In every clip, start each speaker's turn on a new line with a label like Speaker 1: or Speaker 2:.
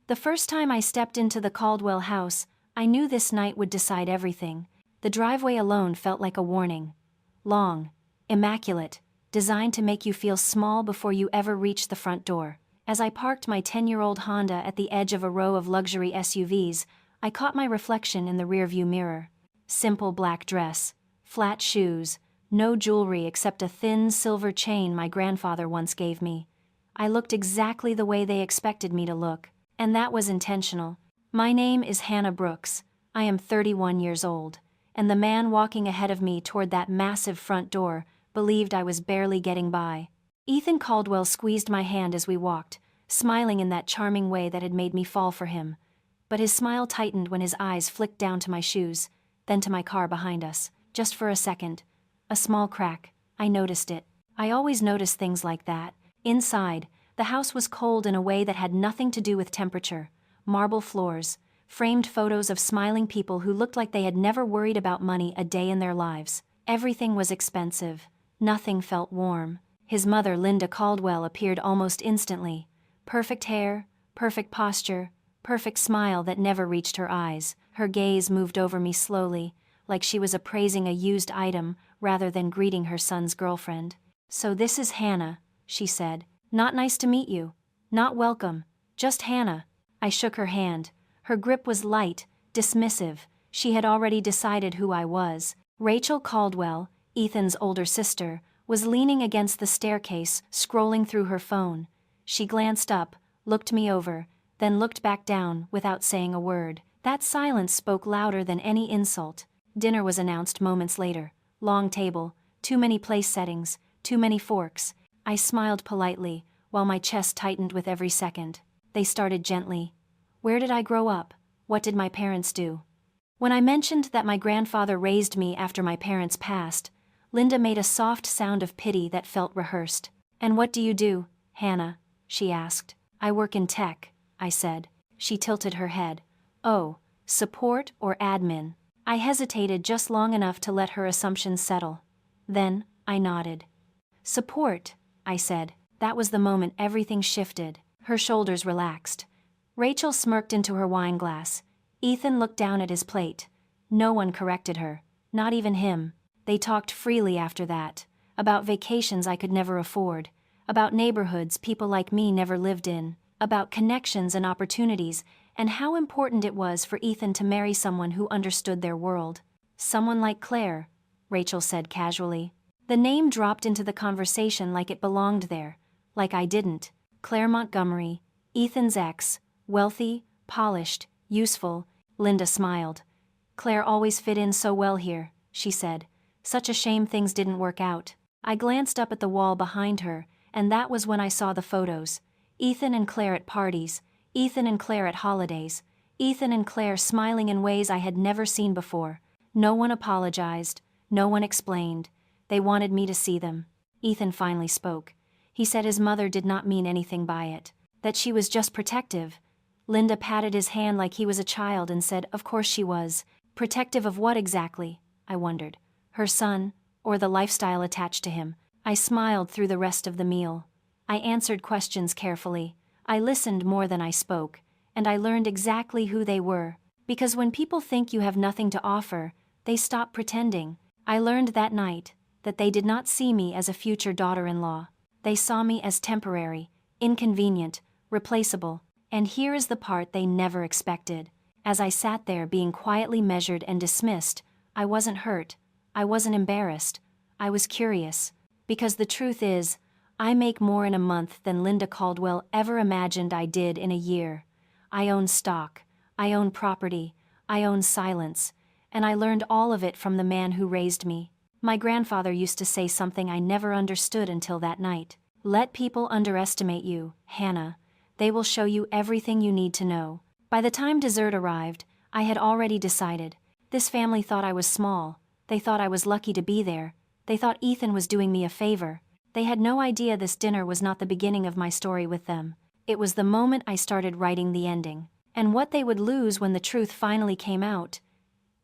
Speaker 1: The first time I stepped into the Caldwell house, I knew this night would decide everything. The driveway alone felt like a warning. Long, immaculate, designed to make you feel small before you ever reach the front door. As I parked my 10-year-old Honda at the edge of a row of luxury SUVs, I caught my reflection in the rearview mirror. Simple black dress, flat shoes, no jewelry except a thin silver chain my grandfather once gave me. I looked exactly the way they expected me to look, and that was intentional. My name is Hannah Brooks. I am 31 years old, and the man walking ahead of me toward that massive front door believed I was barely getting by. Ethan Caldwell squeezed my hand as we walked, smiling in that charming way that had made me fall for him. But his smile tightened when his eyes flicked down to my shoes, then to my car behind us. Just for a second. A small crack. I noticed it. I always notice things like that. Inside, the house was cold in a way that had nothing to do with temperature. Marble floors, framed photos of smiling people who looked like they had never worried about money a day in their lives. Everything was expensive. Nothing felt warm. His mother, Linda Caldwell, appeared almost instantly. Perfect hair, perfect posture, perfect smile that never reached her eyes. Her gaze moved over me slowly, like she was appraising a used item rather than greeting her son's girlfriend. "So this is Hannah," she said. "Not nice to meet you. Not welcome. Just Hannah." I shook her hand. Her grip was light, dismissive. She had already decided who I was. Rachel Caldwell, Ethan's older sister, was leaning against the staircase, scrolling through her phone. She glanced up, looked me over, then looked back down without saying a word. That silence spoke louder than any insult. Dinner was announced moments later. Long table, too many place settings, too many forks. I smiled politely, while my chest tightened with every second. They started gently. Where did I grow up? What did my parents do? When I mentioned that my grandfather raised me after my parents passed, Linda made a soft sound of pity that felt rehearsed. "And what do you do, Hannah?" she asked. "I work in tech," I said. She tilted her head. "Oh, support or admin?" I hesitated just long enough to let her assumptions settle. Then, I nodded. "Support," I said. That was the moment everything shifted. Her shoulders relaxed. Rachel smirked into her wine glass. Ethan looked down at his plate. No one corrected her, not even him. They talked freely after that, about vacations I could never afford, about neighborhoods people like me never lived in, about connections and opportunities, and how important it was for Ethan to marry someone who understood their world. "Someone like Claire," Rachel said casually. The name dropped into the conversation like it belonged there, like I didn't. Claire Montgomery, Ethan's ex, wealthy, polished, useful. Linda smiled. "Claire always fit in so well here," she said. "Such a shame things didn't work out." I glanced up at the wall behind her, and that was when I saw the photos. Ethan and Claire at parties, Ethan and Claire at holidays, Ethan and Claire smiling in ways I had never seen before. No one apologized, no one explained. They wanted me to see them. Ethan finally spoke. He said his mother did not mean anything by it, that she was just protective. Linda patted his hand like he was a child and said, "Of course she was." Protective of what exactly? I wondered. Her son, or the lifestyle attached to him? I smiled through the rest of the meal. I answered questions carefully. I listened more than I spoke, and I learned exactly who they were, because when people think you have nothing to offer, they stop pretending. I learned that night that they did not see me as a future daughter-in-law. They saw me as temporary, inconvenient, replaceable, and here is the part they never expected. As I sat there being quietly measured and dismissed, I wasn't hurt, I wasn't embarrassed, I was curious, because the truth is, I make more in a month than Linda Caldwell ever imagined I did in a year. I own stock, I own property, I own silence, and I learned all of it from the man who raised me. My grandfather used to say something I never understood until that night. "Let people underestimate you, Hannah. They will show you everything you need to know." By the time dessert arrived, I had already decided. This family thought I was small. They thought I was lucky to be there. They thought Ethan was doing me a favor. They had no idea this dinner was not the beginning of my story with them. It was the moment I started writing the ending. And what they would lose when the truth finally came out.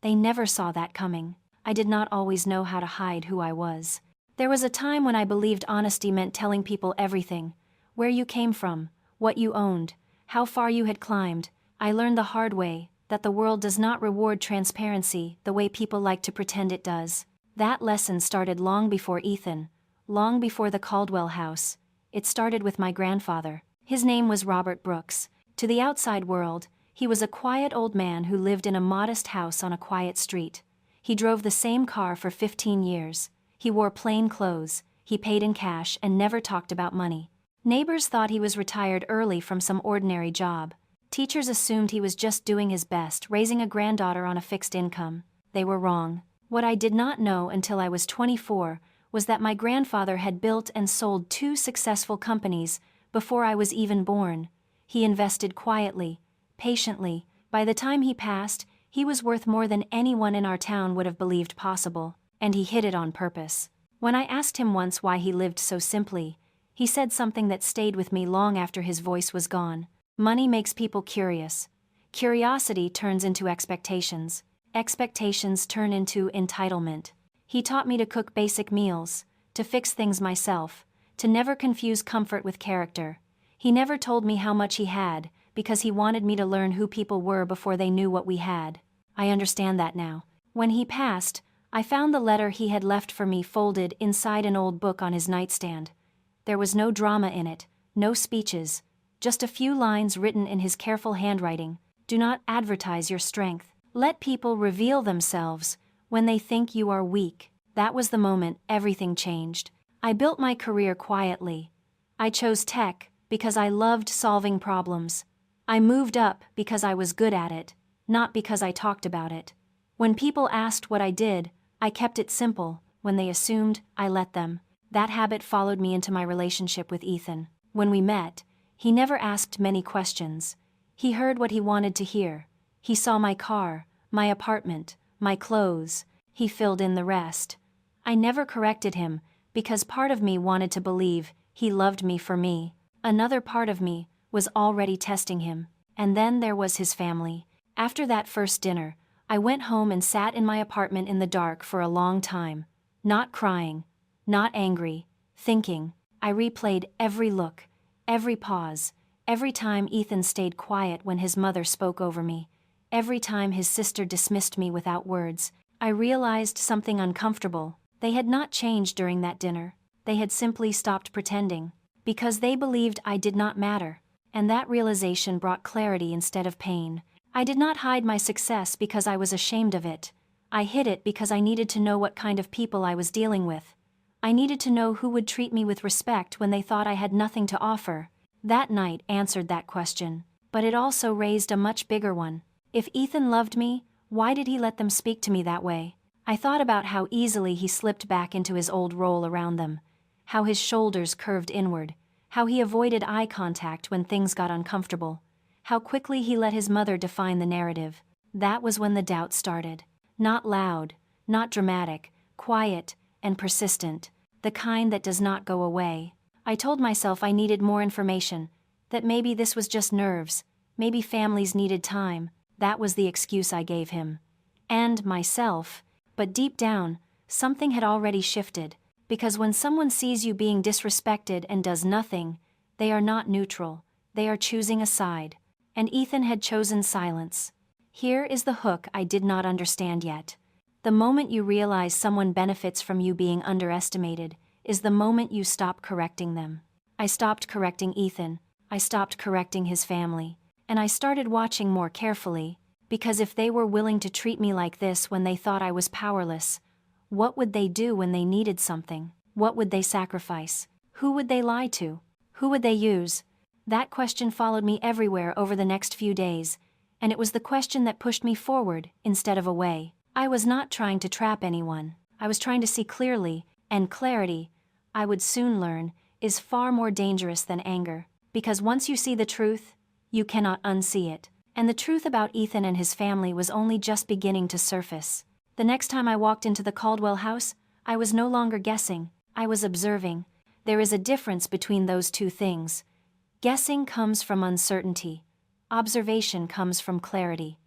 Speaker 1: They never saw that coming. I did not always know how to hide who I was. There was a time when I believed honesty meant telling people everything. Where you came from, what you owned, how far you had climbed. I learned the hard way that the world does not reward transparency the way people like to pretend it does. That lesson started long before Ethan, long before the Caldwell house. It started with my grandfather. His name was Robert Brooks. To the outside world, he was a quiet old man who lived in a modest house on a quiet street. He drove the same car for 15 years. He wore plain clothes, he paid in cash and never talked about money. Neighbors thought he was retired early from some ordinary job. Teachers assumed he was just doing his best, raising a granddaughter on a fixed income. They were wrong. What I did not know until I was 24 was that my grandfather had built and sold 2 successful companies before I was even born. He invested quietly, patiently. By the time he passed, he was worth more than anyone in our town would have believed possible, and he hid it on purpose. When I asked him once why he lived so simply, he said something that stayed with me long after his voice was gone. Money makes people curious. Curiosity turns into expectations. Expectations turn into entitlement. He taught me to cook basic meals, to fix things myself, to never confuse comfort with character. He never told me how much he had, because he wanted me to learn who people were before they knew what we had. I understand that now. When he passed, I found the letter he had left for me folded inside an old book on his nightstand. There was no drama in it, no speeches, just a few lines written in his careful handwriting. Do not advertise your strength. Let people reveal themselves when they think you are weak. That was the moment everything changed. I built my career quietly. I chose tech because I loved solving problems. I moved up because I was good at it, not because I talked about it. When people asked what I did, I kept it simple. When they assumed, I let them. That habit followed me into my relationship with Ethan. When we met, he never asked many questions. He heard what he wanted to hear. He saw my car, my apartment, my clothes. He filled in the rest. I never corrected him, because part of me wanted to believe he loved me for me. Another part of me was already testing him. And then there was his family. After that first dinner, I went home and sat in my apartment in the dark for a long time. Not crying, not angry, thinking. I replayed every look, every pause, every time Ethan stayed quiet when his mother spoke over me, every time his sister dismissed me without words. I realized something uncomfortable. They had not changed during that dinner. They had simply stopped pretending, because they believed I did not matter, and that realization brought clarity instead of pain. I did not hide my success because I was ashamed of it. I hid it because I needed to know what kind of people I was dealing with. I needed to know who would treat me with respect when they thought I had nothing to offer. That night answered that question, but it also raised a much bigger one. If Ethan loved me, why did he let them speak to me that way? I thought about how easily he slipped back into his old role around them, how his shoulders curved inward, how he avoided eye contact when things got uncomfortable, how quickly he let his mother define the narrative. That was when the doubt started. Not loud, not dramatic, quiet and persistent, the kind that does not go away. I told myself I needed more information, that maybe this was just nerves, maybe families needed time. That was the excuse I gave him. And myself. But deep down, something had already shifted, because when someone sees you being disrespected and does nothing, they are not neutral, they are choosing a side. And Ethan had chosen silence. Here is the hook I did not understand yet. The moment you realize someone benefits from you being underestimated is the moment you stop correcting them. I stopped correcting Ethan, I stopped correcting his family, and I started watching more carefully, because if they were willing to treat me like this when they thought I was powerless, what would they do when they needed something? What would they sacrifice? Who would they lie to? Who would they use? That question followed me everywhere over the next few days, and it was the question that pushed me forward instead of away. I was not trying to trap anyone. I was trying to see clearly, and clarity, I would soon learn, is far more dangerous than anger, because once you see the truth, you cannot unsee it. And the truth about Ethan and his family was only just beginning to surface. The next time I walked into the Caldwell house, I was no longer guessing, I was observing. There is a difference between those two things. Guessing comes from uncertainty. Observation comes from clarity.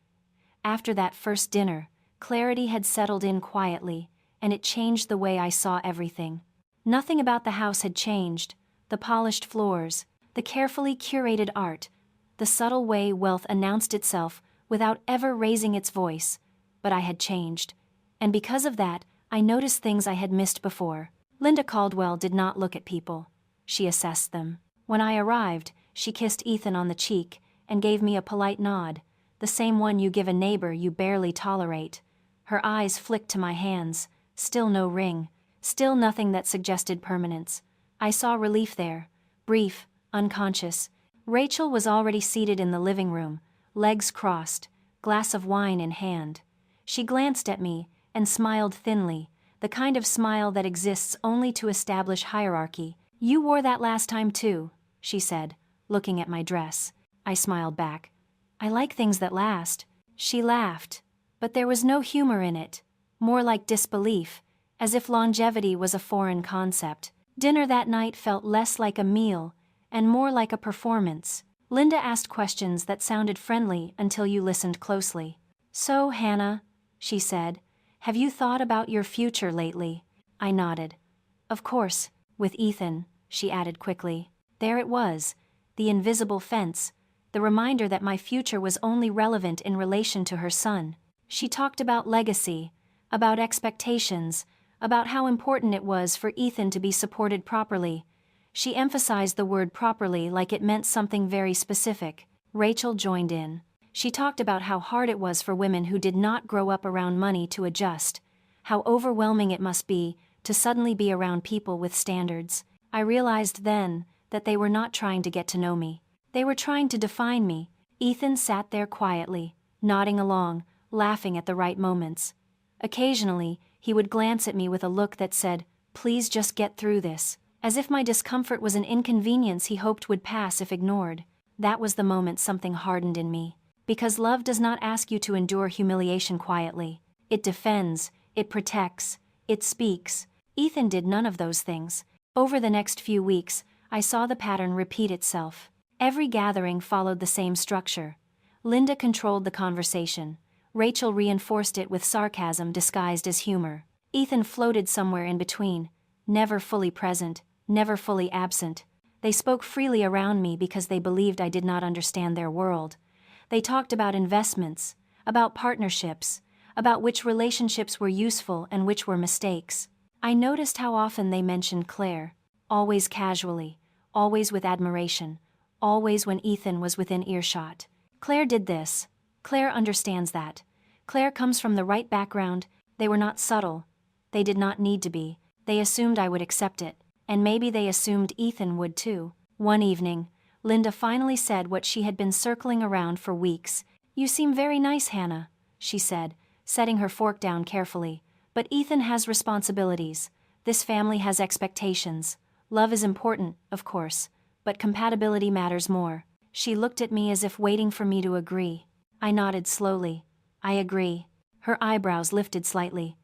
Speaker 1: After that first dinner, clarity had settled in quietly, and it changed the way I saw everything. Nothing about the house had changed: the polished floors, the carefully curated art, the subtle way wealth announced itself without ever raising its voice. But I had changed. And because of that, I noticed things I had missed before. Linda Caldwell did not look at people. She assessed them. When I arrived, she kissed Ethan on the cheek and gave me a polite nod, the same one you give a neighbor you barely tolerate. Her eyes flicked to my hands, still no ring, still nothing that suggested permanence. I saw relief there, brief, unconscious. Rachel was already seated in the living room, legs crossed, glass of wine in hand. She glanced at me and smiled thinly, the kind of smile that exists only to establish hierarchy. "You wore that last time too," she said, looking at my dress. I smiled back. "I like things that last." She laughed, but there was no humor in it, more like disbelief, as if longevity was a foreign concept. Dinner that night felt less like a meal and more like a performance. Linda asked questions that sounded friendly until you listened closely. "So, Hannah," she said, "have you thought about your future lately?" I nodded. "Of course, with Ethan," she added quickly. There it was, the invisible fence, the reminder that my future was only relevant in relation to her son. She talked about legacy, about expectations, about how important it was for Ethan to be supported properly. She emphasized the word properly like it meant something very specific. Rachel joined in. She talked about how hard it was for women who did not grow up around money to adjust, how overwhelming it must be to suddenly be around people with standards. I realized then that they were not trying to get to know me. They were trying to define me. Ethan sat there quietly, nodding along, laughing at the right moments. Occasionally, he would glance at me with a look that said, "Please just get through this," as if my discomfort was an inconvenience he hoped would pass if ignored. That was the moment something hardened in me. Because love does not ask you to endure humiliation quietly. It defends, it protects, it speaks. Ethan did none of those things. Over the next few weeks, I saw the pattern repeat itself. Every gathering followed the same structure. Linda controlled the conversation. Rachel reinforced it with sarcasm disguised as humor. Ethan floated somewhere in between, never fully present, never fully absent. They spoke freely around me because they believed I did not understand their world. They talked about investments, about partnerships, about which relationships were useful and which were mistakes. I noticed how often they mentioned Claire, always casually, always with admiration, always when Ethan was within earshot. Claire did this. Claire understands that. Claire comes from the right background. They were not subtle. They did not need to be. They assumed I would accept it, and maybe they assumed Ethan would too. One evening, Linda finally said what she had been circling around for weeks. "You seem very nice, Hannah," she said, setting her fork down carefully. "But Ethan has responsibilities. This family has expectations. Love is important, of course, but compatibility matters more." She looked at me as if waiting for me to agree. I nodded slowly. "I agree." Her eyebrows lifted slightly.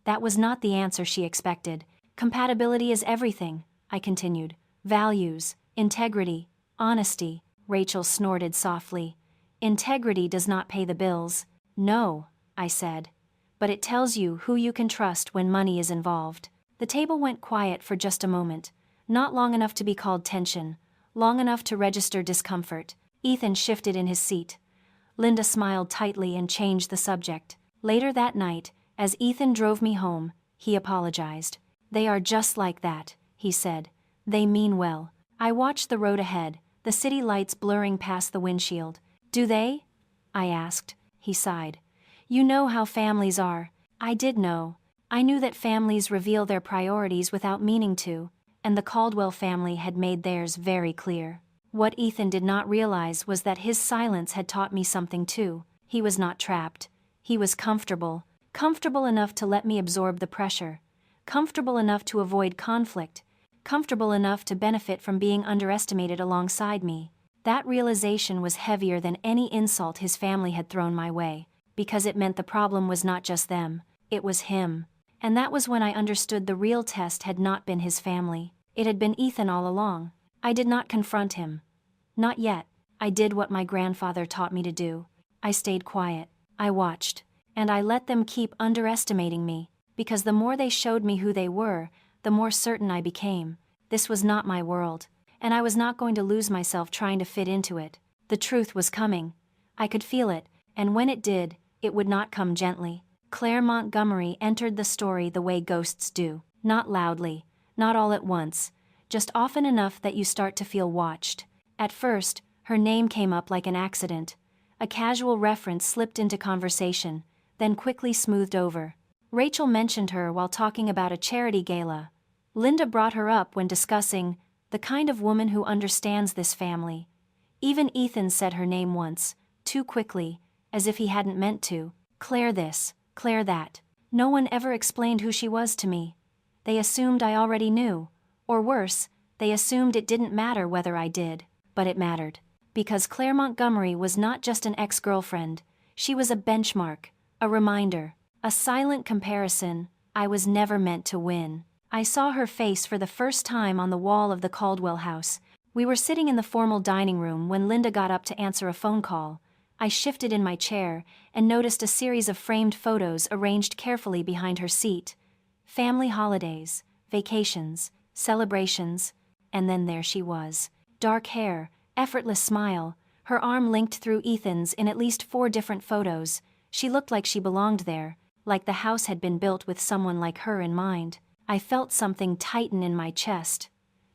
Speaker 1: That was not the answer she expected. "Compatibility is everything," I continued. "Values, integrity, honesty." Rachel snorted softly. "Integrity does not pay the bills." "No," I said. "But it tells you who you can trust when money is involved." The table went quiet for just a moment, not long enough to be called tension, long enough to register discomfort. Ethan shifted in his seat. Linda smiled tightly and changed the subject. Later that night, as Ethan drove me home, he apologized. "They are just like that," he said. "They mean well." I watched the road ahead, the city lights blurring past the windshield. "Do they?" I asked. He sighed. "You know how families are." I did know. I knew that families reveal their priorities without meaning to, and the Caldwell family had made theirs very clear. What Ethan did not realize was that his silence had taught me something too. He was not trapped. He was comfortable. Comfortable enough to let me absorb the pressure. Comfortable enough to avoid conflict. Comfortable enough to benefit from being underestimated alongside me. That realization was heavier than any insult his family had thrown my way, because it meant the problem was not just them, it was him. And that was when I understood the real test had not been his family. It had been Ethan all along. I did not confront him. Not yet. I did what my grandfather taught me to do. I stayed quiet. I watched. And I let them keep underestimating me, because the more they showed me who they were, the more certain I became. This was not my world, and I was not going to lose myself trying to fit into it. The truth was coming. I could feel it, and when it did, it would not come gently. Claire Montgomery entered the story the way ghosts do. Not loudly, not all at once, just often enough that you start to feel watched. At first, her name came up like an accident. A casual reference slipped into conversation, then quickly smoothed over. Rachel mentioned her while talking about a charity gala. Linda brought her up when discussing the kind of woman who understands this family. Even Ethan said her name once, too quickly, as if he hadn't meant to. Claire this, Claire that. No one ever explained who she was to me. They assumed I already knew. Or worse, they assumed it didn't matter whether I did. But it mattered. Because Claire Montgomery was not just an ex-girlfriend, she was a benchmark, a reminder, a silent comparison. I was never meant to win. I saw her face for the first time on the wall of the Caldwell house. We were sitting in the formal dining room when Linda got up to answer a phone call. I shifted in my chair and noticed a series of framed photos arranged carefully behind her seat. Family holidays, vacations, celebrations, and then there she was. Dark hair, effortless smile, her arm linked through Ethan's in at least 4 different photos. She looked like she belonged there, like the house had been built with someone like her in mind. I felt something tighten in my chest.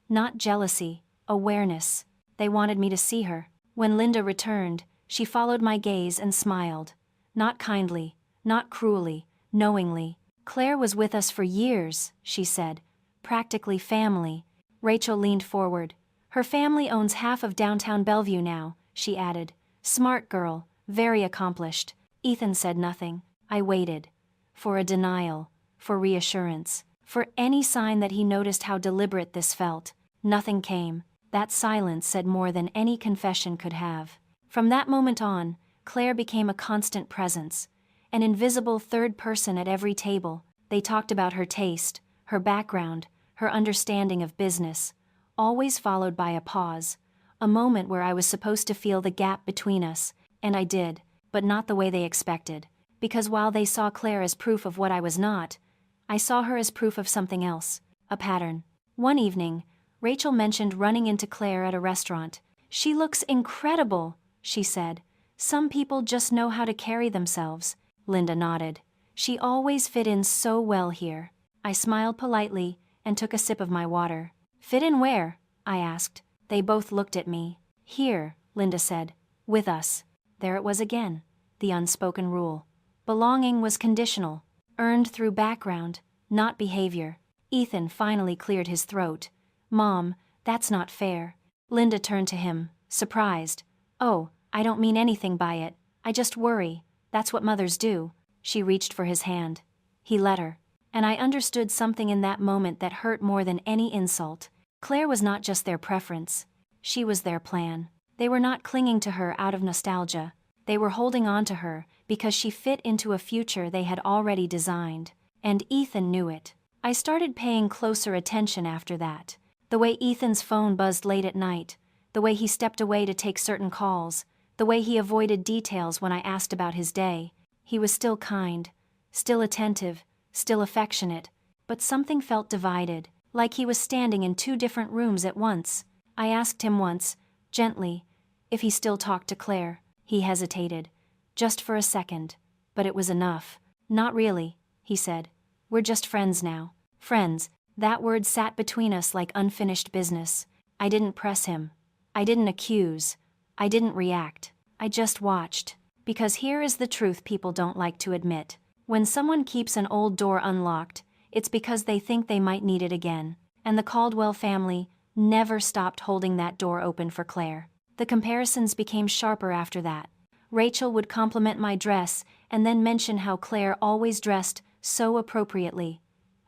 Speaker 1: Not jealousy, awareness. They wanted me to see her. When Linda returned, she followed my gaze and smiled. Not kindly, not cruelly, knowingly. Claire was with us for years, she said. Practically family. Rachel leaned forward. Her family owns half of downtown Bellevue now, she added. Smart girl, very accomplished. Ethan said nothing. I waited. For a denial, for reassurance, for any sign that he noticed how deliberate this felt. Nothing came. That silence said more than any confession could have. From that moment on, Claire became a constant presence. An invisible third person at every table. They talked about her taste, her background, her understanding of business, always followed by a pause, a moment where I was supposed to feel the gap between us, and I did, but not the way they expected. Because while they saw Claire as proof of what I was not, I saw her as proof of something else, a pattern. One evening, Rachel mentioned running into Claire at a restaurant. She looks incredible, she said. Some people just know how to carry themselves. Linda nodded. She always fit in so well here. I smiled politely and took a sip of my water. Fit in where? I asked. They both looked at me. Here, Linda said. With us. There it was again. The unspoken rule. Belonging was conditional, earned through background, not behavior. Ethan finally cleared his throat. Mom, that's not fair. Linda turned to him, surprised. Oh, I don't mean anything by it. I just worry. That's what mothers do. She reached for his hand. He let her. And I understood something in that moment that hurt more than any insult. Claire was not just their preference. She was their plan. They were not clinging to her out of nostalgia. They were holding on to her because she fit into a future they had already designed. And Ethan knew it. I started paying closer attention after that. The way Ethan's phone buzzed late at night, the way he stepped away to take certain calls, the way he avoided details when I asked about his day. He was still kind, still attentive, still affectionate, but something felt divided, like he was standing in 2 different rooms at once. I asked him once, gently, if he still talked to Claire. He hesitated, just for a second, but it was enough. Not really, he said. We're just friends now. Friends. That word sat between us like unfinished business. I didn't press him. I didn't accuse. I didn't react. I just watched. Because here is the truth people don't like to admit. When someone keeps an old door unlocked, it's because they think they might need it again. And the Caldwell family never stopped holding that door open for Claire. The comparisons became sharper after that. Rachel would compliment my dress and then mention how Claire always dressed so appropriately.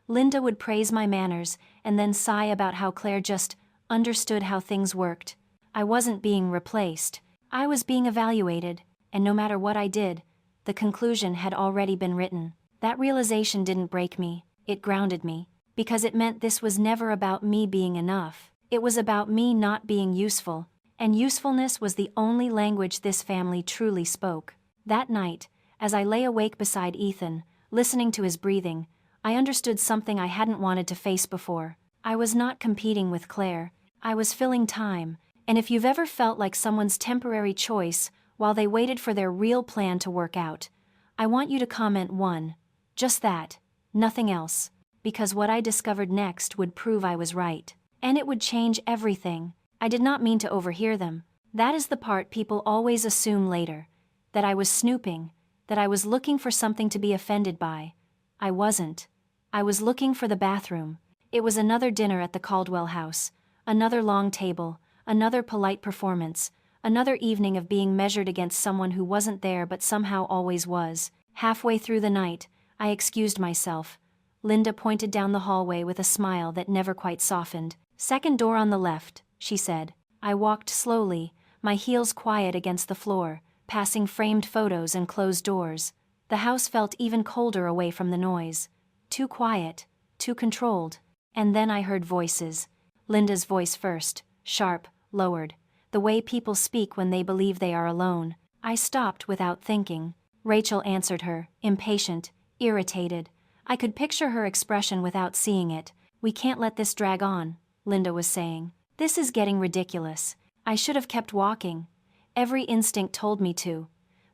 Speaker 1: Linda would praise my manners and then sigh about how Claire just understood how things worked. I wasn't being replaced. I was being evaluated, and no matter what I did, the conclusion had already been written. That realization didn't break me, it grounded me, because it meant this was never about me being enough. It was about me not being useful, and usefulness was the only language this family truly spoke. That night, as I lay awake beside Ethan, listening to his breathing, I understood something I hadn't wanted to face before. I was not competing with Claire. I was filling time, And if you've ever felt like someone's temporary choice while they waited for their real plan to work out, I want you to comment 1. Just that, nothing else, because what I discovered next would prove I was right. And it would change everything. I did not mean to overhear them. That is the part people always assume later. That I was snooping, that I was looking for something to be offended by. I wasn't. I was looking for the bathroom. It was another dinner at the Caldwell house, another long table, another polite performance, another evening of being measured against someone who wasn't there but somehow always was. Halfway through the night, I excused myself. Linda pointed down the hallway with a smile that never quite softened. "Second door on the left," she said. I walked slowly, my heels quiet against the floor, passing framed photos and closed doors. The house felt even colder away from the noise. Too quiet, too controlled. And then I heard voices. Linda's voice first, sharp, lowered. The way people speak when they believe they are alone. I stopped without thinking. Rachel answered her, impatient, irritated. I could picture her expression without seeing it. "We can't let this drag on," Linda was saying. "This is getting ridiculous. I should have kept walking. Every instinct told me to.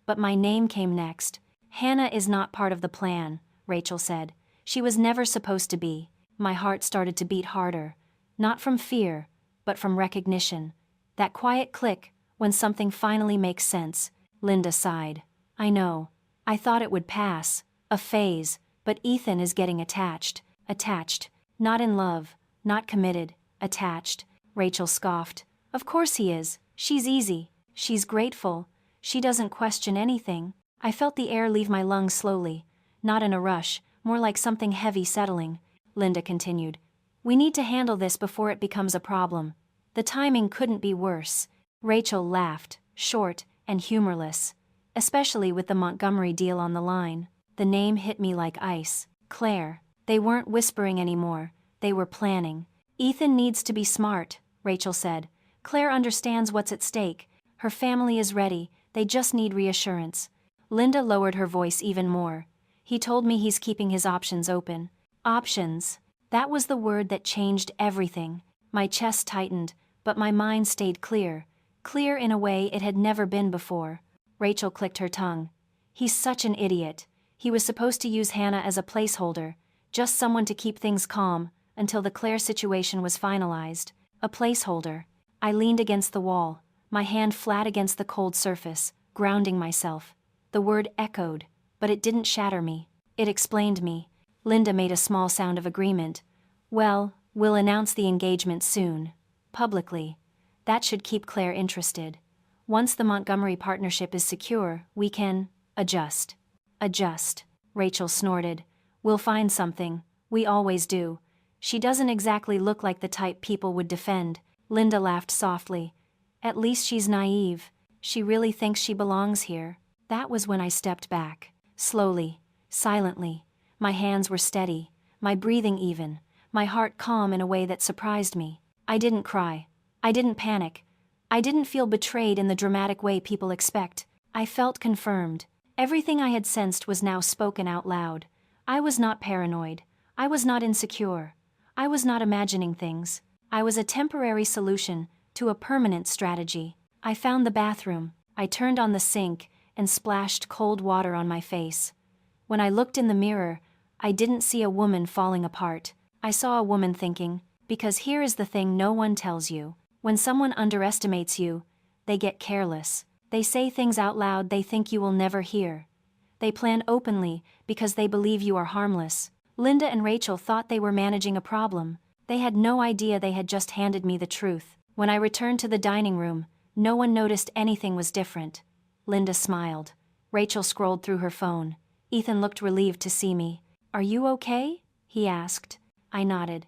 Speaker 1: But my name came next. Hannah is not part of the plan," Rachel said. "She was never supposed to be." My heart started to beat harder. Not from fear, but from recognition. That quiet click, when something finally makes sense. Linda sighed. "I know. I thought it would pass. A phase. But Ethan is getting attached. Attached. Not in love. Not committed. Attached." Rachel scoffed. "Of course he is. She's easy. She's grateful. She doesn't question anything." I felt the air leave my lungs slowly. Not in a rush, more like something heavy settling. Linda continued. "We need to handle this before it becomes a problem. The timing couldn't be worse." Rachel laughed, short and humorless. "Especially with the Montgomery deal on the line." The name hit me like ice. Claire. They weren't whispering anymore. They were planning. "Ethan needs to be smart," Rachel said. "Claire understands what's at stake. Her family is ready. They just need reassurance." Linda lowered her voice even more. "He told me he's keeping his options open." Options. That was the word that changed everything. My chest tightened, but my mind stayed clear. Clear in a way it had never been before. Rachel clicked her tongue. "He's such an idiot. He was supposed to use Hannah as a placeholder, just someone to keep things calm, until the Claire situation was finalized. A placeholder." I leaned against the wall, my hand flat against the cold surface, grounding myself. The word echoed, but it didn't shatter me. It explained me. Linda made a small sound of agreement. "Well, we'll announce the engagement soon. Publicly. That should keep Claire interested. Once the Montgomery partnership is secure, we can adjust." "Adjust," Rachel snorted. "We'll find something. We always do. She doesn't exactly look like the type people would defend." Linda laughed softly. "At least she's naive. She really thinks she belongs here." That was when I stepped back. Slowly, silently. My hands were steady, my breathing even, my heart calm in a way that surprised me. I didn't cry. I didn't panic. I didn't feel betrayed in the dramatic way people expect. I felt confirmed. Everything I had sensed was now spoken out loud. I was not paranoid. I was not insecure. I was not imagining things. I was a temporary solution to a permanent strategy. I found the bathroom. I turned on the sink and splashed cold water on my face. When I looked in the mirror, I didn't see a woman falling apart. I saw a woman thinking, because here is the thing no one tells you. When someone underestimates you, they get careless. They say things out loud they think you will never hear. They plan openly because they believe you are harmless. Linda and Rachel thought they were managing a problem. They had no idea they had just handed me the truth. When I returned to the dining room, no one noticed anything was different. Linda smiled. Rachel scrolled through her phone. Ethan looked relieved to see me. "Are you okay?" he asked. I nodded.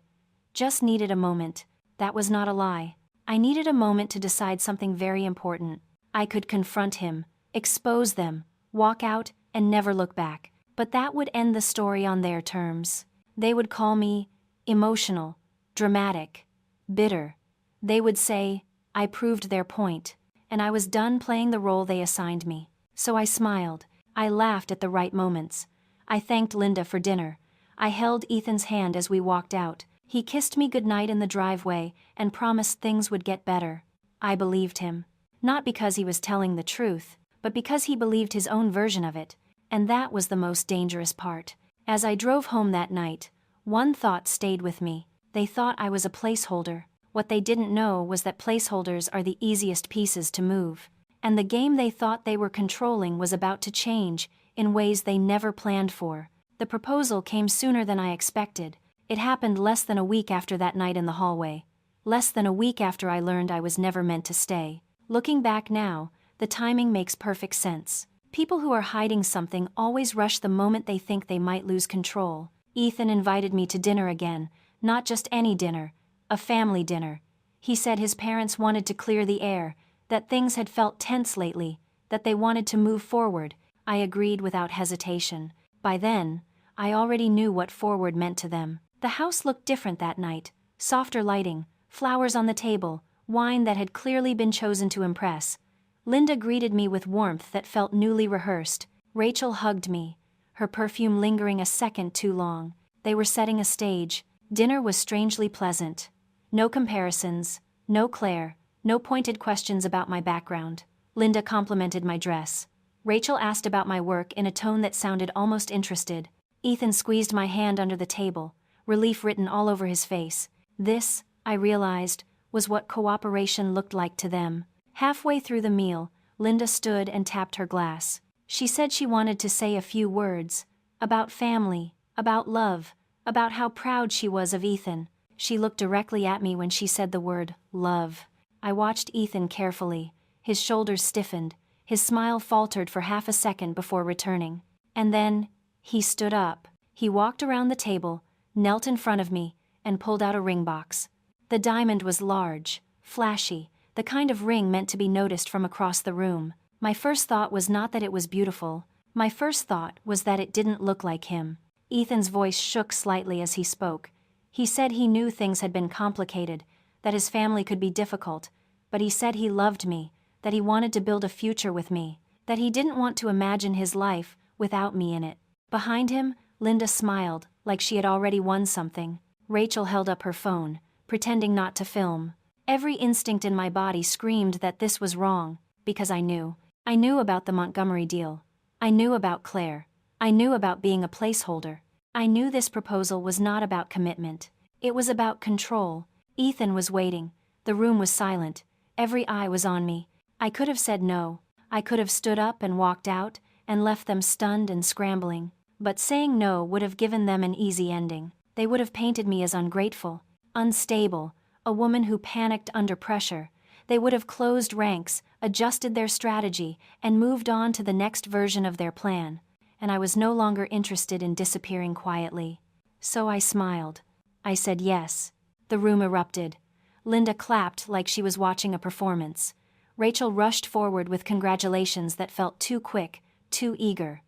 Speaker 1: "Just needed a moment." That was not a lie. I needed a moment to decide something very important. I could confront him, expose them, walk out, and never look back. But that would end the story on their terms. They would call me emotional, dramatic, bitter. They would say, I proved their point, and I was done playing the role they assigned me. So I smiled. I laughed at the right moments. I thanked Linda for dinner. I held Ethan's hand as we walked out. He kissed me goodnight in the driveway and promised things would get better. I believed him. Not because he was telling the truth, but because he believed his own version of it, and that was the most dangerous part. As I drove home that night, one thought stayed with me. They thought I was a placeholder. What they didn't know was that placeholders are the easiest pieces to move. And the game they thought they were controlling was about to change, in ways they never planned for. The proposal came sooner than I expected. It happened less than a week after that night in the hallway. Less than a week after I learned I was never meant to stay. Looking back now, the timing makes perfect sense. People who are hiding something always rush the moment they think they might lose control. Ethan invited me to dinner again, not just any dinner, a family dinner. He said his parents wanted to clear the air, that things had felt tense lately, that they wanted to move forward. I agreed without hesitation. By then, I already knew what forward meant to them. The house looked different that night. Softer lighting, flowers on the table, wine that had clearly been chosen to impress. Linda greeted me with warmth that felt newly rehearsed. Rachel hugged me, her perfume lingering a second too long. They were setting a stage. Dinner was strangely pleasant. No comparisons, no Claire, no pointed questions about my background. Linda complimented my dress. Rachel asked about my work in a tone that sounded almost interested. Ethan squeezed my hand under the table, relief written all over his face. This, I realized, was what cooperation looked like to them. Halfway through the meal, Linda stood and tapped her glass. She said she wanted to say a few words. About family, about love, about how proud she was of Ethan. She looked directly at me when she said the word, love. I watched Ethan carefully. His shoulders stiffened. His smile faltered for half a second before returning. And then, he stood up. He walked around the table, knelt in front of me, and pulled out a ring box. The diamond was large, flashy, the kind of ring meant to be noticed from across the room. My first thought was not that it was beautiful. My first thought was that it didn't look like him. Ethan's voice shook slightly as he spoke. He said he knew things had been complicated, that his family could be difficult, but he said he loved me, that he wanted to build a future with me, that he didn't want to imagine his life without me in it. Behind him, Linda smiled, like she had already won something. Rachel held up her phone, pretending not to film. Every instinct in my body screamed that this was wrong, because I knew. I knew about the Montgomery deal. I knew about Claire. I knew about being a placeholder. I knew this proposal was not about commitment. It was about control. Ethan was waiting. The room was silent. Every eye was on me. I could have said no. I could have stood up and walked out, and left them stunned and scrambling. But saying no would have given them an easy ending. They would have painted me as ungrateful, unstable, a woman who panicked under pressure. They would have closed ranks, adjusted their strategy, and moved on to the next version of their plan. And I was no longer interested in disappearing quietly. So I smiled. I said yes. The room erupted. Linda clapped like she was watching a performance. Rachel rushed forward with congratulations that felt too quick, too eager.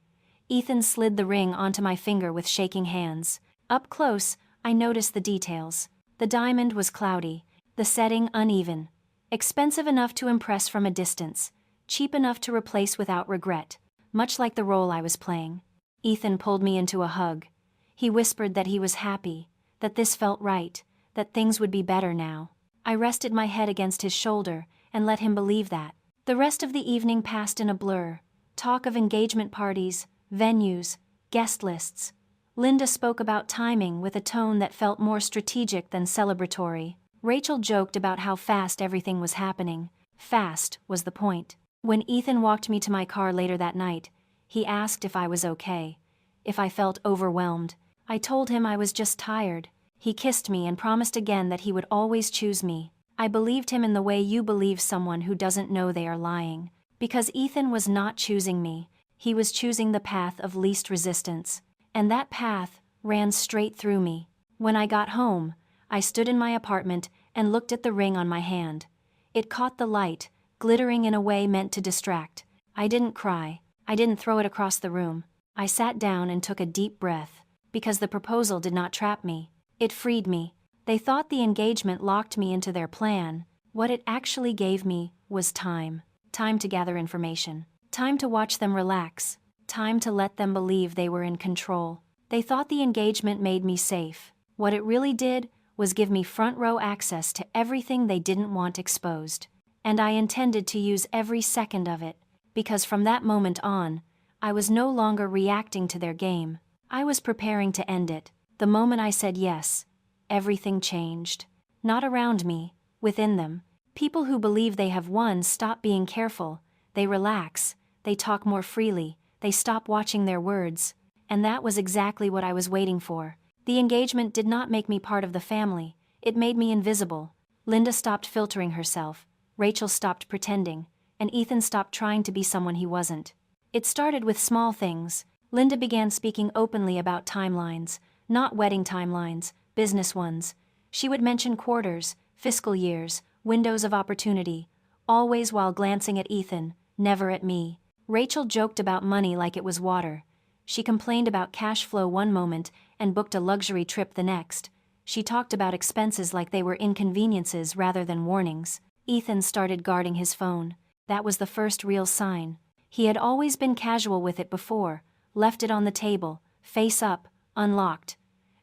Speaker 1: Ethan slid the ring onto my finger with shaking hands. Up close, I noticed the details. The diamond was cloudy, the setting uneven. Expensive enough to impress from a distance, cheap enough to replace without regret, much like the role I was playing. Ethan pulled me into a hug. He whispered that he was happy, that this felt right, that things would be better now. I rested my head against his shoulder and let him believe that. The rest of the evening passed in a blur. Talk of engagement parties, venues, guest lists. Linda spoke about timing with a tone that felt more strategic than celebratory. Rachel joked about how fast everything was happening. Fast was the point. When Ethan walked me to my car later that night, he asked if I was okay, if I felt overwhelmed. I told him I was just tired. He kissed me and promised again that he would always choose me. I believed him in the way you believe someone who doesn't know they are lying. Because Ethan was not choosing me, he was choosing the path of least resistance. And that path ran straight through me. When I got home, I stood in my apartment and looked at the ring on my hand. It caught the light, glittering in a way meant to distract. I didn't cry. I didn't throw it across the room. I sat down and took a deep breath. Because the proposal did not trap me. It freed me. They thought the engagement locked me into their plan. What it actually gave me was time. Time to gather information. Time to watch them relax. Time to let them believe they were in control. They thought the engagement made me safe. What it really did was give me front row access to everything they didn't want exposed. and I intended to use every second of it, because from that moment on, I was no longer reacting to their game. I was preparing to end it. The moment I said yes, everything changed. Not around me, within them. People who believe they have won stop being careful, they relax, they talk more freely, they stop watching their words. And that was exactly what I was waiting for. The engagement did not make me part of the family, it made me invisible. Linda stopped filtering herself, Rachel stopped pretending, and Ethan stopped trying to be someone he wasn't. It started with small things. Linda began speaking openly about timelines, not wedding timelines, business ones. She would mention quarters, fiscal years, windows of opportunity, always while glancing at Ethan, never at me. Rachel joked about money like it was water. She complained about cash flow one moment and booked a luxury trip the next. She talked about expenses like they were inconveniences rather than warnings. Ethan started guarding his phone. That was the first real sign. He had always been casual with it before, left it on the table, face up, unlocked.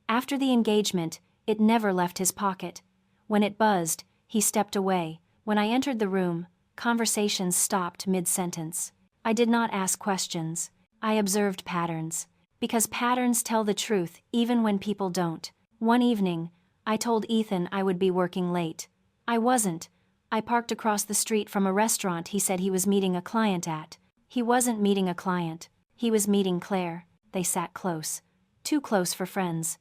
Speaker 1: After the engagement, it never left his pocket. When it buzzed, he stepped away. When I entered the room, conversations stopped mid-sentence. I did not ask questions. I observed patterns. Because patterns tell the truth even when people don't. One evening, I told Ethan I would be working late. I wasn't. I parked across the street from a restaurant he said he was meeting a client at. He wasn't meeting a client. He was meeting Claire. They sat close. Too close for friends.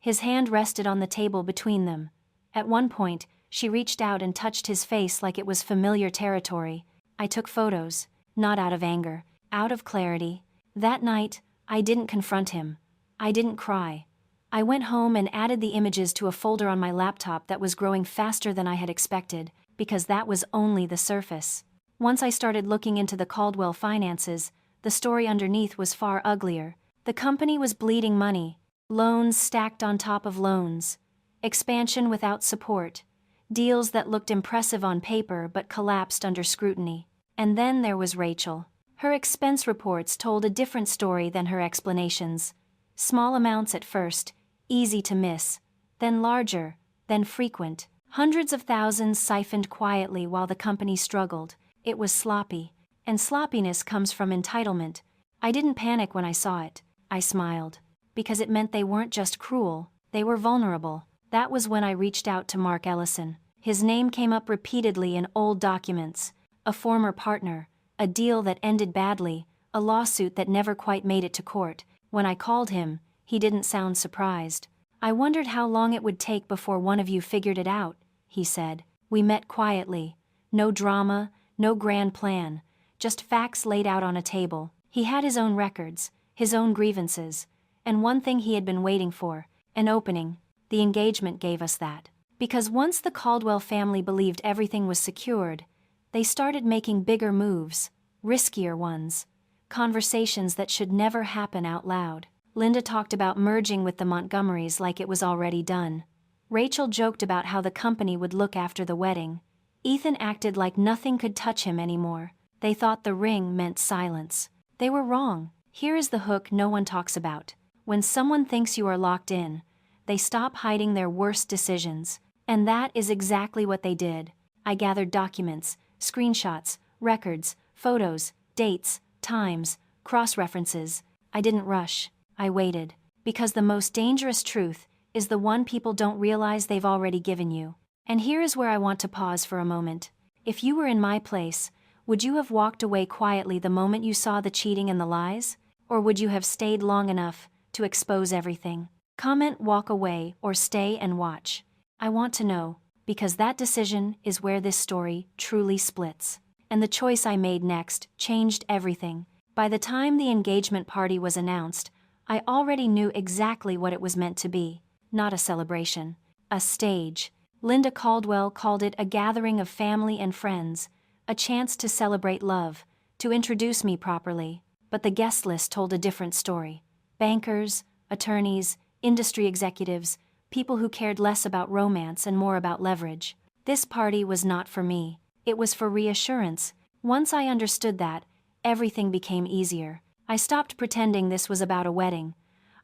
Speaker 1: His hand rested on the table between them. At one point, she reached out and touched his face like it was familiar territory. I took photos, not out of anger, out of clarity. That night, I didn't confront him. I didn't cry. I went home and added the images to a folder on my laptop that was growing faster than I had expected, because that was only the surface. Once I started looking into the Caldwell finances, the story underneath was far uglier. The company was bleeding money, loans stacked on top of loans, expansion without support, deals that looked impressive on paper but collapsed under scrutiny. And then there was Rachel. Her expense reports told a different story than her explanations. Small amounts at first, easy to miss, then larger, then frequent. Hundreds of thousands siphoned quietly while the company struggled. It was sloppy, and sloppiness comes from entitlement. I didn't panic when I saw it. I smiled, because it meant they weren't just cruel, they were vulnerable. That was when I reached out to Mark Ellison. His name came up repeatedly in old documents. A former partner, a deal that ended badly, a lawsuit that never quite made it to court. When I called him, he didn't sound surprised. I wondered how long it would take before one of you figured it out, he said. We met quietly. No drama, no grand plan, just facts laid out on a table. He had his own records, his own grievances, and one thing he had been waiting for, an opening. The engagement gave us that. Because once the Caldwell family believed everything was secured, they started making bigger moves, riskier ones, conversations that should never happen out loud. Linda talked about merging with the Montgomerys like it was already done. Rachel joked about how the company would look after the wedding. Ethan acted like nothing could touch him anymore. They thought the ring meant silence. They were wrong. Here is the hook no one talks about. When someone thinks you are locked in, they stop hiding their worst decisions. And that is exactly what they did. I gathered documents, screenshots, records, photos, dates, times, cross-references. I didn't rush. I waited. Because the most dangerous truth is the one people don't realize they've already given you. And here is where I want to pause for a moment. If you were in my place, would you have walked away quietly the moment you saw the cheating and the lies? Or would you have stayed long enough to expose everything? Comment walk away or stay and watch. I want to know, because that decision is where this story truly splits. And the choice I made next changed everything. By the time the engagement party was announced, I already knew exactly what it was meant to be. Not a celebration. A stage. Linda Caldwell called it a gathering of family and friends, a chance to celebrate love, to introduce me properly. But the guest list told a different story. Bankers, attorneys, industry executives, people who cared less about romance and more about leverage. This party was not for me. It was for reassurance. Once I understood that, everything became easier. I stopped pretending this was about a wedding.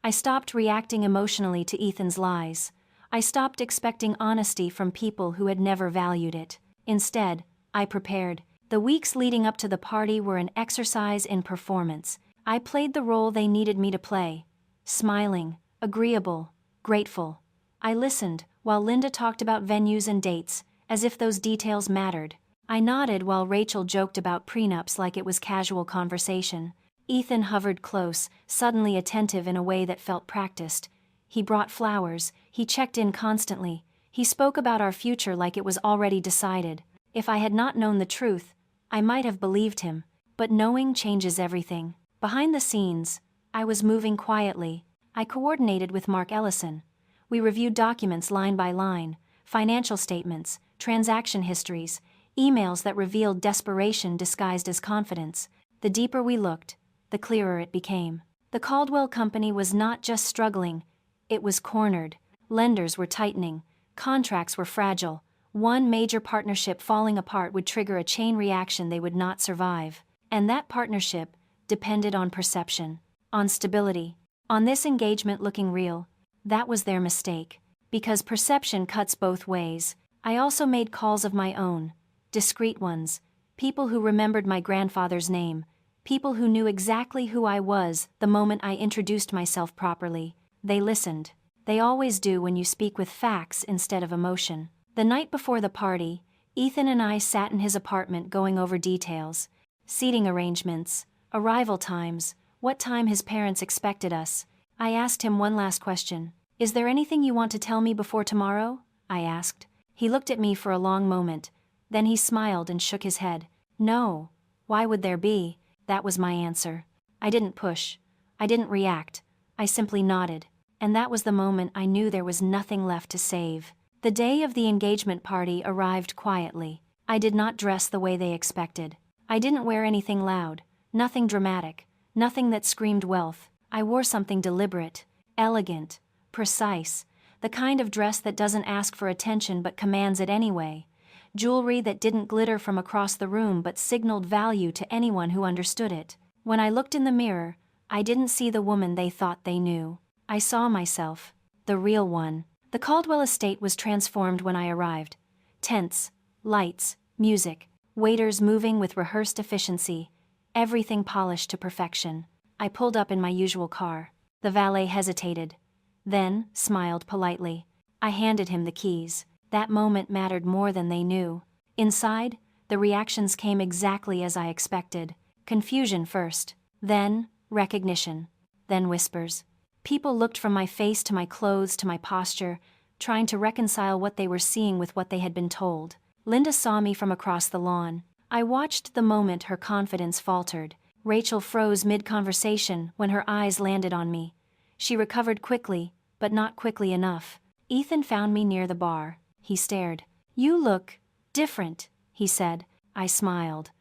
Speaker 1: I stopped reacting emotionally to Ethan's lies. I stopped expecting honesty from people who had never valued it. Instead, I prepared. The weeks leading up to the party were an exercise in performance. I played the role they needed me to play. Smiling, agreeable, grateful. I listened while Linda talked about venues and dates, as if those details mattered. I nodded while Rachel joked about prenups like it was casual conversation. Ethan hovered close, suddenly attentive in a way that felt practiced. He brought flowers, he checked in constantly, he spoke about our future like it was already decided. If I had not known the truth, I might have believed him, but knowing changes everything. Behind the scenes, I was moving quietly. I coordinated with Mark Ellison. We reviewed documents line by line, financial statements, transaction histories, emails that revealed desperation disguised as confidence. The deeper we looked, the clearer it became. The Caldwell Company was not just struggling, it was cornered. Lenders were tightening, contracts were fragile. One major partnership falling apart would trigger a chain reaction they would not survive. And that partnership depended on perception, on stability, on this engagement looking real. That was their mistake. Because perception cuts both ways. I also made calls of my own, discreet ones, people who remembered my grandfather's name, people who knew exactly who I was the moment I introduced myself properly. They listened. They always do when you speak with facts instead of emotion. The night before the party, Ethan and I sat in his apartment going over details, seating arrangements, arrival times, what time his parents expected us. I asked him one last question. "Is there anything you want to tell me before tomorrow?" I asked. He looked at me for a long moment. Then he smiled and shook his head. "No. Why would there be?" That was my answer. I didn't push. I didn't react. I simply nodded. And that was the moment I knew there was nothing left to save. The day of the engagement party arrived quietly. I did not dress the way they expected. I didn't wear anything loud, nothing dramatic, nothing that screamed wealth. I wore something deliberate, elegant, precise, the kind of dress that doesn't ask for attention but commands it anyway. Jewelry that didn't glitter from across the room but signaled value to anyone who understood it. When I looked in the mirror, I didn't see the woman they thought they knew. I saw myself, the real one. The Caldwell estate was transformed when I arrived. Tents, lights, music, waiters moving with rehearsed efficiency, everything polished to perfection. I pulled up in my usual car. The valet hesitated, then smiled politely. I handed him the keys. That moment mattered more than they knew. Inside, the reactions came exactly as I expected. Confusion first, then recognition, then whispers. People looked from my face to my clothes to my posture, trying to reconcile what they were seeing with what they had been told. Linda saw me from across the lawn. I watched the moment her confidence faltered. Rachel froze mid-conversation when her eyes landed on me. She recovered quickly, but not quickly enough. Ethan found me near the bar. He stared. "You look different," he said. I smiled.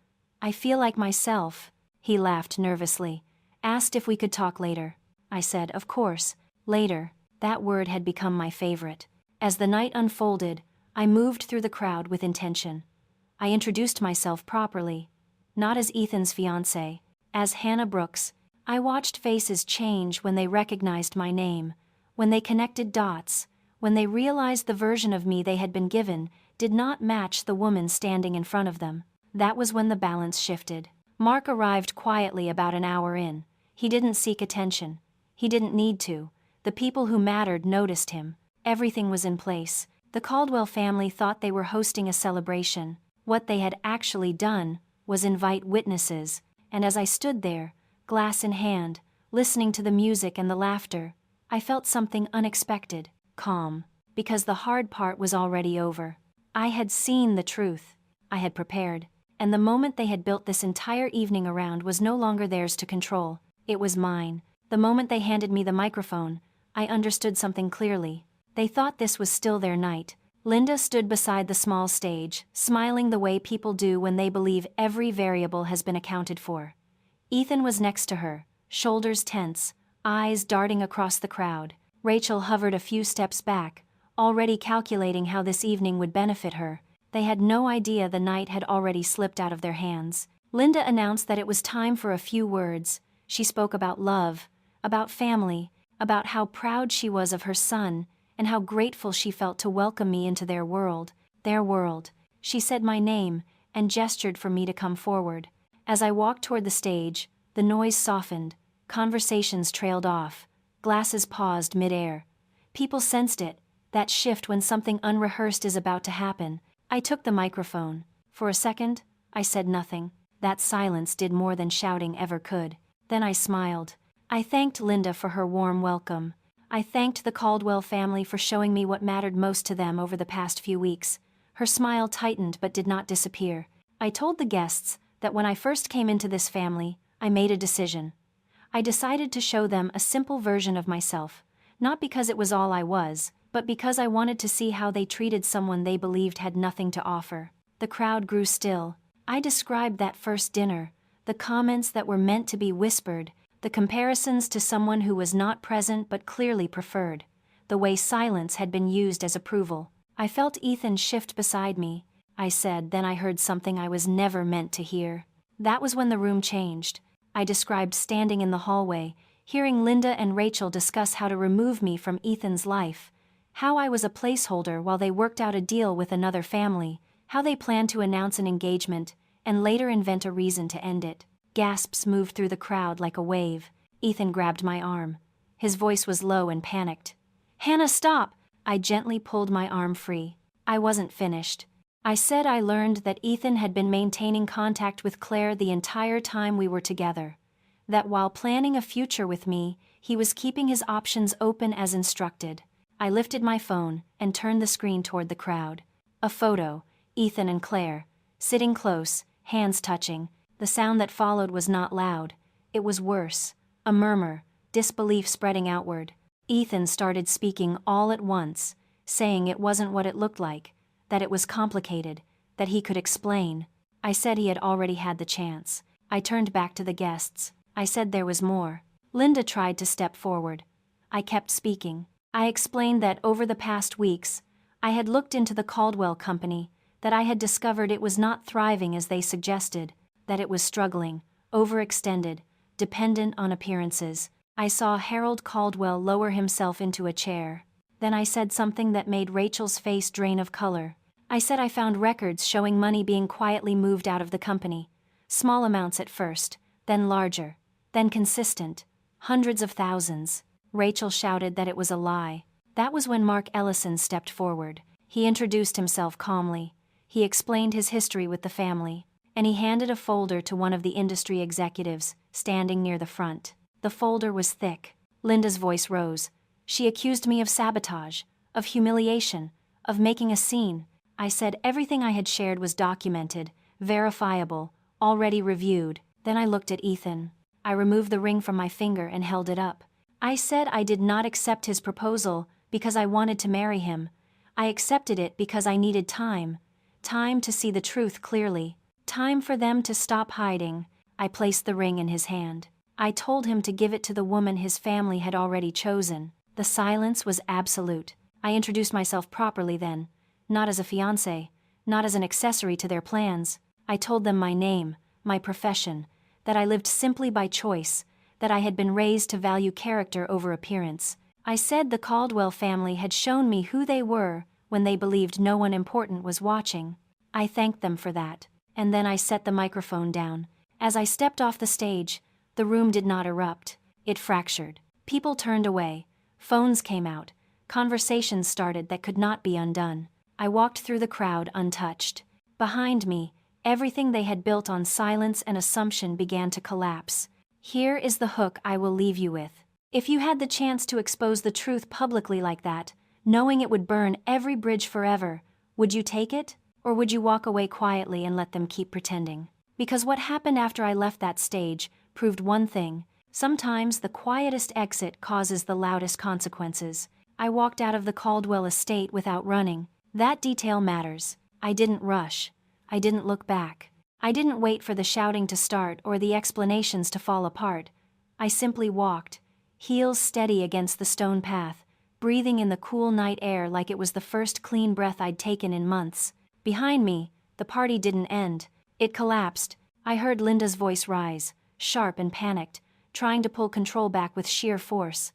Speaker 1: "I feel like myself." He laughed nervously. Asked if we could talk later. I said, "Of course." Later, that word had become my favorite. As the night unfolded, I moved through the crowd with intention. I introduced myself properly. Not as Ethan's fiancé, as Hannah Brooks. I watched faces change when they recognized my name, when they connected dots, when they realized the version of me they had been given did not match the woman standing in front of them. That was when the balance shifted. Mark arrived quietly about an hour in. He didn't seek attention. He didn't need to. The people who mattered noticed him. Everything was in place. The Caldwell family thought they were hosting a celebration. What they had actually done was invite witnesses, and as I stood there, glass in hand, listening to the music and the laughter, I felt something unexpected, calm, because the hard part was already over. I had seen the truth. I had prepared, and the moment they had built this entire evening around was no longer theirs to control. It was mine. The moment they handed me the microphone, I understood something clearly. They thought this was still their night. Linda stood beside the small stage, smiling the way people do when they believe every variable has been accounted for. Ethan was next to her, shoulders tense, eyes darting across the crowd. Rachel hovered a few steps back, already calculating how this evening would benefit her. They had no idea the night had already slipped out of their hands. Linda announced that it was time for a few words. She spoke about love, about family, about how proud she was of her son, and how grateful she felt to welcome me into their world. Their world. She said my name, and gestured for me to come forward. As I walked toward the stage, the noise softened, conversations trailed off, glasses paused mid-air. People sensed it, that shift when something unrehearsed is about to happen. I took the microphone. For a second, I said nothing. That silence did more than shouting ever could. Then I smiled. I thanked Linda for her warm welcome. I thanked the Caldwell family for showing me what mattered most to them over the past few weeks. Her smile tightened but did not disappear. I told the guests that when I first came into this family, I made a decision. I decided to show them a simple version of myself, not because it was all I was, but because I wanted to see how they treated someone they believed had nothing to offer. The crowd grew still. I described that first dinner, the comments that were meant to be whispered, the comparisons to someone who was not present but clearly preferred, the way silence had been used as approval. I felt Ethan shift beside me. I said, then I heard something I was never meant to hear. That was when the room changed. I described standing in the hallway, hearing Linda and Rachel discuss how to remove me from Ethan's life, how I was a placeholder while they worked out a deal with another family, how they planned to announce an engagement, and later invent a reason to end it. Gasps moved through the crowd like a wave. Ethan grabbed my arm. His voice was low and panicked. "Hannah, stop!" I gently pulled my arm free. I wasn't finished. I said I learned that Ethan had been maintaining contact with Claire the entire time we were together, that while planning a future with me, he was keeping his options open as instructed. I lifted my phone and turned the screen toward the crowd. A photo, Ethan and Claire, sitting close, hands touching. The sound that followed was not loud. It was worse, a murmur, disbelief spreading outward. Ethan started speaking all at once, saying it wasn't what it looked like, that it was complicated, that he could explain. I said he had already had the chance. I turned back to the guests. I said there was more. Linda tried to step forward. I kept speaking. I explained that over the past weeks, I had looked into the Caldwell company, that I had discovered it was not thriving as they suggested, that it was struggling, overextended, dependent on appearances. I saw Harold Caldwell lower himself into a chair. Then I said something that made Rachel's face drain of color. I said I found records showing money being quietly moved out of the company. Small amounts at first, then larger, then consistent, hundreds of thousands. Rachel shouted that it was a lie. That was when Mark Ellison stepped forward. He introduced himself calmly. He explained his history with the family, and he handed a folder to one of the industry executives, standing near the front. The folder was thick. Linda's voice rose. She accused me of sabotage, of humiliation, of making a scene. I said everything I had shared was documented, verifiable, already reviewed. Then I looked at Ethan. I removed the ring from my finger and held it up. I said I did not accept his proposal because I wanted to marry him. I accepted it because I needed time. Time to see the truth clearly. Time for them to stop hiding. I placed the ring in his hand. I told him to give it to the woman his family had already chosen. The silence was absolute. I introduced myself properly then, not as a fiancé, not as an accessory to their plans. I told them my name, my profession, that I lived simply by choice, that I had been raised to value character over appearance. I said the Caldwell family had shown me who they were when they believed no one important was watching. I thanked them for that, and then I set the microphone down. As I stepped off the stage, the room did not erupt. It fractured. People turned away. Phones came out. Conversations started that could not be undone. I walked through the crowd untouched. Behind me, everything they had built on silence and assumption began to collapse. Here is the hook I will leave you with. If you had the chance to expose the truth publicly like that, knowing it would burn every bridge forever, would you take it? Or would you walk away quietly and let them keep pretending? Because what happened after I left that stage proved one thing. Sometimes the quietest exit causes the loudest consequences. I walked out of the Caldwell estate without running. That detail matters. I didn't rush. I didn't look back. I didn't wait for the shouting to start or the explanations to fall apart. I simply walked, heels steady against the stone path, breathing in the cool night air like it was the first clean breath I'd taken in months. Behind me, the party didn't end. It collapsed. I heard Linda's voice rise, sharp and panicked, trying to pull control back with sheer force.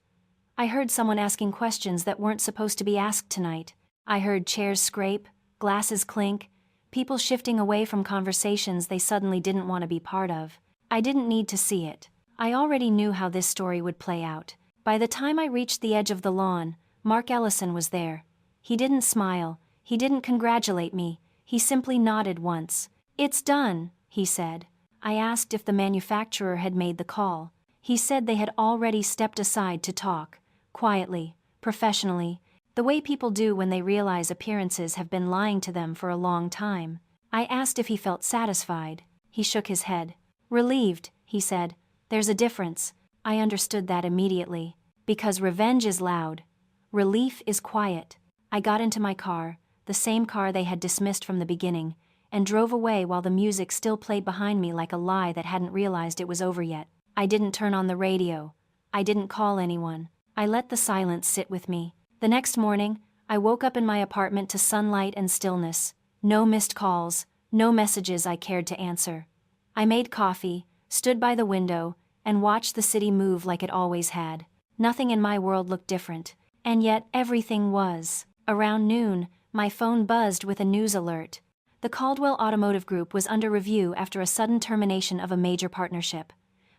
Speaker 1: I heard someone asking questions that weren't supposed to be asked tonight. I heard chairs scrape, glasses clink. people shifting away from conversations they suddenly didn't want to be part of. I didn't need to see it. I already knew how this story would play out. By the time I reached the edge of the lawn, Mark Ellison was there. He didn't smile, he didn't congratulate me, he simply nodded once. "It's done," he said. I asked if the manufacturer had made the call. He said they had already stepped aside to talk, quietly, professionally, the way people do when they realize appearances have been lying to them for a long time. I asked if he felt satisfied. He shook his head. "Relieved," he said. "There's a difference." I understood that immediately. Because revenge is loud. Relief is quiet. I got into my car, the same car they had dismissed from the beginning, and drove away while the music still played behind me like a lie that hadn't realized it was over yet. I didn't turn on the radio. I didn't call anyone. I let the silence sit with me. The next morning, I woke up in my apartment to sunlight and stillness. No missed calls, no messages I cared to answer. I made coffee, stood by the window, and watched the city move like it always had. Nothing in my world looked different, and yet everything was. Around noon, my phone buzzed with a news alert. The Caldwell Automotive Group was under review after a sudden termination of a major partnership.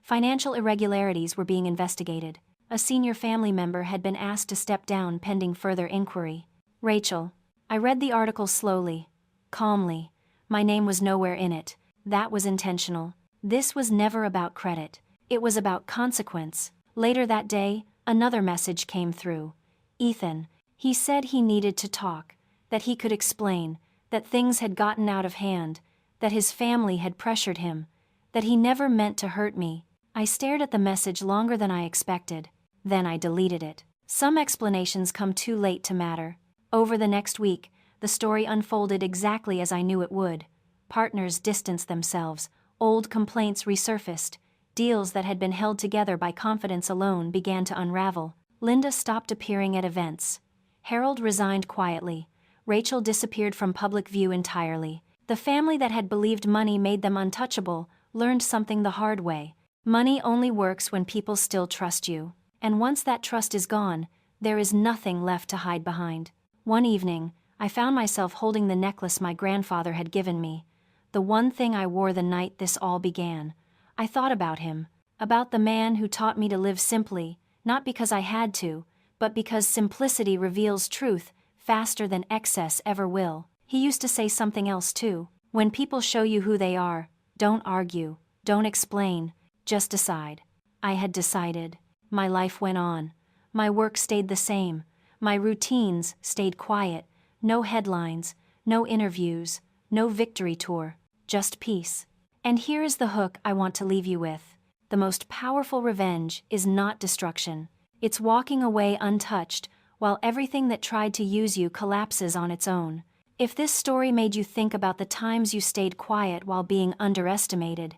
Speaker 1: Financial irregularities were being investigated. A senior family member had been asked to step down pending further inquiry. Rachel. I read the article slowly, calmly. My name was nowhere in it. That was intentional. This was never about credit. It was about consequence. Later that day, another message came through. Ethan. He said he needed to talk, that he could explain, that things had gotten out of hand, that his family had pressured him, that he never meant to hurt me. I stared at the message longer than I expected. Then I deleted it. Some explanations come too late to matter. Over the next week, the story unfolded exactly as I knew it would. Partners distanced themselves, old complaints resurfaced, deals that had been held together by confidence alone began to unravel. Linda stopped appearing at events. Harold resigned quietly. Rachel disappeared from public view entirely. The family that had believed money made them untouchable learned something the hard way. Money only works when people still trust you. And once that trust is gone, there is nothing left to hide behind. One evening, I found myself holding the necklace my grandfather had given me, the one thing I wore the night this all began. I thought about him, about the man who taught me to live simply, not because I had to, but because simplicity reveals truth faster than excess ever will. He used to say something else too. When people show you who they are, don't argue, don't explain, just decide. I had decided. My life went on. My work stayed the same. My routines stayed quiet. No headlines, no interviews, no victory tour, just peace. And here is the hook I want to leave you with. The most powerful revenge is not destruction. It's walking away untouched, while everything that tried to use you collapses on its own. If this story made you think about the times you stayed quiet while being underestimated,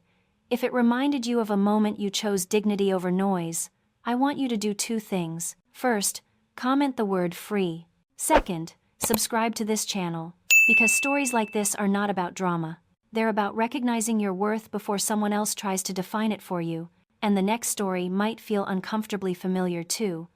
Speaker 1: if it reminded you of a moment you chose dignity over noise, I want you to do two things. First, comment the word free. Second, subscribe to this channel, because stories like this are not about drama. They're about recognizing your worth before someone else tries to define it for you, and the next story might feel uncomfortably familiar too.